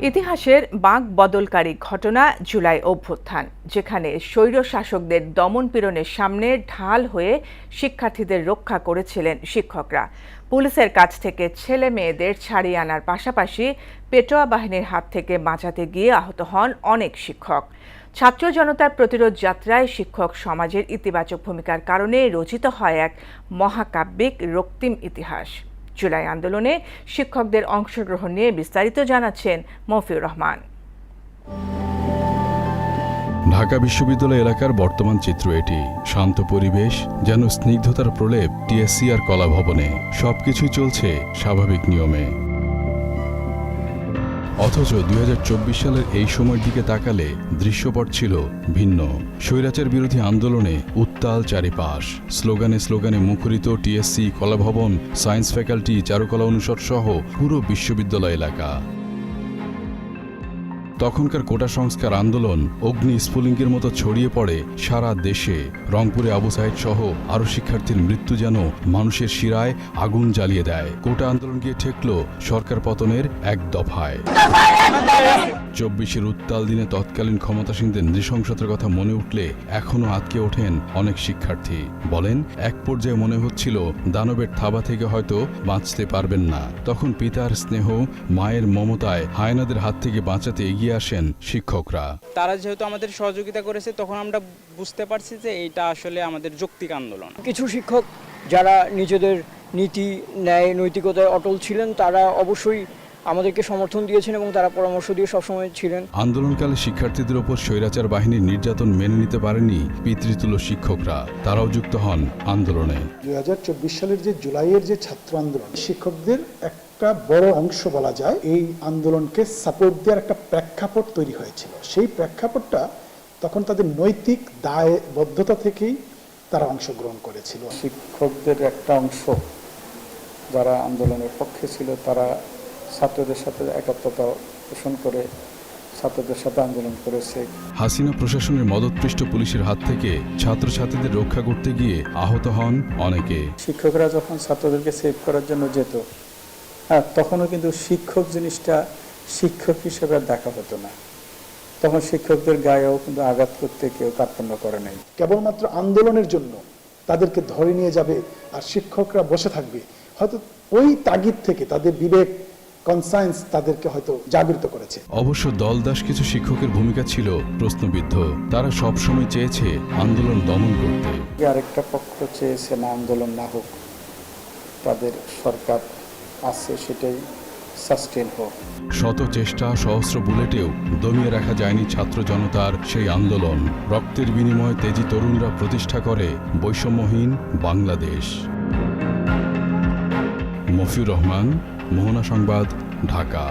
ইতিহাসের বাঁক বদলকারী ঘটনা জুলাই অভ্যুত্থান, যেখানে স্বৈর শাসকদের দমনপীড়নের সামনে ঢাল হয়ে শিক্ষার্থীদের রক্ষা করেছিলেন শিক্ষকরা। পুলিশের কাছ থেকে ছেলে মেয়েদের ছাড়িয়ে আনার পাশাপাশি পেটোয়া বাহিনীর হাত থেকে বাঁচাতে গিয়ে আহত হন অনেক শিক্ষক। ছাত্র জনতার প্রতিরোধ যাত্রায় শিক্ষক সমাজের ইতিবাচক ভূমিকার কারণে রচিত হয় এক মহাকাব্যিক রক্তিম ইতিহাস। জুলাই আন্দোলনে শিক্ষকদের অংশগ্রহণ নিয়ে বিস্তারিত জানাচ্ছেন মফিউর রহমান। ঢাকা বিশ্ববিদ্যালয় এলাকার বর্তমান চিত্র এটি। শান্ত পরিবেশ, যেন স্নিগ্ধতার প্রলেপ টিএসসি আর কলা ভবনে। সবকিছুই চলছে স্বাভাবিক নিয়মে। অথচ ২০২৪ সালের এই সময়ের দিকে তাকালে দৃশ্যপট ছিল ভিন্ন। স্বৈরাচার বিরোধী আন্দোলনে উত্তাল চারিপাশ, স্লোগানে স্লোগানে মুখরিত টিএসসি, কলাভবন, সায়েন্স ফ্যাকাল্টি, চারুকলা অনুষদ সহ পুরো বিশ্ববিদ্যালয় এলাকা। তখনকার কোটা সংস্কার আন্দোলন অগ্নি স্ফুলিঙ্গের মতো ছড়িয়ে পড়ে সারা দেশে। রংপুরে আবু সাইদ সহ আরও শিক্ষার্থীর মৃত্যু যেন মানুষের শিরায় আগুন জ্বালিয়ে দেয়। কোটা আন্দোলন গিয়ে ঠেকল সরকার পতনের এক দফায়। ২৪-এর উত্তাল দিনে তৎকালীন ক্ষমতাসীনদের নৃশংসতার কথা মনে উঠলে এখনও আঁতকে ওঠেন অনেক শিক্ষার্থী। বলেন, এক পর্যায়ে মনে হচ্ছিল দানবের থাবা থেকে হয়তো বাঁচতে পারবেন না। তখন পিতার স্নেহ, মায়ের মমতায় হায়নাদের হাত থেকে বাঁচাতে এগিয়ে আসেন শিক্ষকরা। তারা যেহেতু আমাদের সহযোগিতা করেছে, তখন আমরা বুঝতে পারছি যে এইটা আসলে আমাদের যৌক্তিক আন্দোলন। কিছু শিক্ষক যারা নিজেদের নীতি, ন্যায়, নৈতিকতায় অটল ছিলেন, তারা অবশ্যই আমাদেরকে সমর্থন দিয়েছেন এবং তারা পরামর্শ দিয়ে সবসময় ছিলেন। আন্দোলনকালে শিক্ষার্থীদের ওপর স্বৈরাচার বাহিনীর নির্যাতন মেনে নিতে পারেনি পিতৃতুল্য শিক্ষকরা। তারাও যুক্ত হন আন্দোলনে। ২০২৪ সালের যে জুলাইয়ের যে ছাত্র আন্দোলন, শিক্ষকদের একটা বড় অংশ বলা যায় এই আন্দোলনকে সাপোর্ট দেওয়ার একটা প্রেক্ষাপট তৈরি হয়েছিল। সেই প্রেক্ষাপটটা তখন তাদের নৈতিক দায়বদ্ধতা থেকেই তারা অংশগ্রহণ করেছিল। শিক্ষকদের একটা অংশ যারা আন্দোলনের পক্ষে ছিল, তারা ছাত্রদের সাথে একাত্মতা পোষণ করে ছাত্রদের সাথে আন্দোলন করেছে। হাসিনা প্রশাসনের মদতপৃষ্ট পুলিশের হাত থেকে ছাত্রছাত্রীদের রক্ষা করতে গিয়ে আহত হন অনেকে। শিক্ষকরা যখন ছাত্রদেরকে সেভ করার জন্য যেত, তখনও কিন্তু শিক্ষক জিনিসটা শিক্ষক হিসেবে দেখা হতো না। তখন শিক্ষকদের গায়েও কিন্তু আঘাত করতে কেউ কার্পণ্য করে নাই। কেবলমাত্র আন্দোলনের জন্য তাদেরকে ধরে নিয়ে যাবে আর শিক্ষকরা বসে থাকবে, হয়তো ওই তাগিদ থেকে তাদের বিবেক, কনসায়েন্স তাদেরকে হয়তো জাগৃত করেছে। অবশ্য দলদাস কিছু শিক্ষকের ভূমিকা ছিল প্রশ্নবিদ্ধ। তারা সবসময় চেয়েছে আন্দোলন দমন করতে। আরেকটা পক্ষ চেয়েছে না আন্দোলন না হোক, তাদের সরকার আছে সেটাই সাস্টেন হোক। শত চেষ্টা, সহস্র বুলেটেও দমিয়ে রাখা যায়নি ছাত্র জনতার সেই আন্দোলন। রক্তের বিনিময়ে তেজি তরুণরা প্রতিষ্ঠা করে বৈষম্যহীন বাংলাদেশ। মফিউর রহমান, মোহনা সংবাদ, ঢাকা।